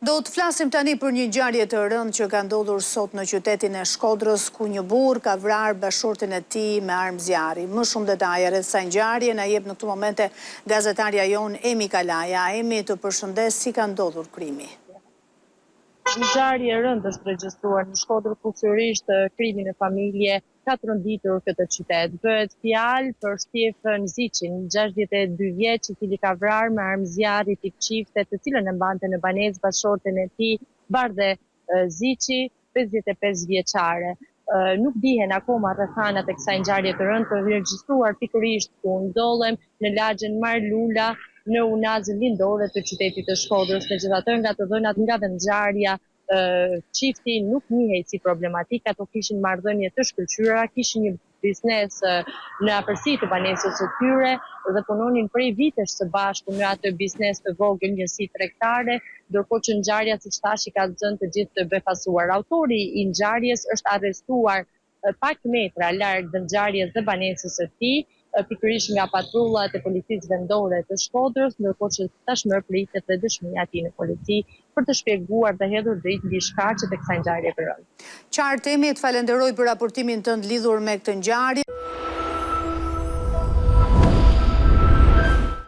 Do të flasim tani për një ngjarje të rëndë që ka ndodhur sot në qytetin e Shkodrës, ku një burr ka vrarë bashortin e tij me armë zjarri. Më shumë detaje rreth kësaj ngjarje na jep në këtë momente gazetarja jon Emi Kalaja. Emi, të përshëndes, si ka ndodhur krimi? Një ngjarje e rëndë është regjistruar në Shkodër, ku sërish krimi në familje ka tronditur këtë qytet. Bëhet fjalë për Stefan Ziçin, 62 vjeç, i cili ka vrarë me armë zjarri tip çifte, të cilën e mbante në banesë bashorten e tij, Bardhe Ziçi, 55 vjeçare. Nuk dihen akoma rrethanat e kësaj ngjarje të rëndë, të regjistruar pikërisht ku ndodhem në lagjen Marlula, në unazën lindore të qytetit të Shkodrës. Megjithatë, nga të dhënat nga vendngjarja, çifti nuk njihej si problematik, ato kishin marrëdhënie të shkëlqyera, kishin një biznes në afërsi të banesës së tyre dhe punonin prej vitesh së bashku në atë biznes të vogël, njësi tregtare, ndërkohë që ngjarja, siç thash, i ka zënë të gjithë të befasuar. Autori i ngjarjes është arrestuar pak metra larg vendngjarjes dhe banesës së tij, pikërisht nga patrullat e policisë vendore të Shkodrës, ndërkohë që tashmë pritet dhe dëshmia e tij në polici për të shpjeguar dhe hedhur dritë mbi shkaqet e kësaj ngjarje të rëndë. Qartë, Emi, të falenderoj për raportimin tënd lidhur me këtë ngjarje.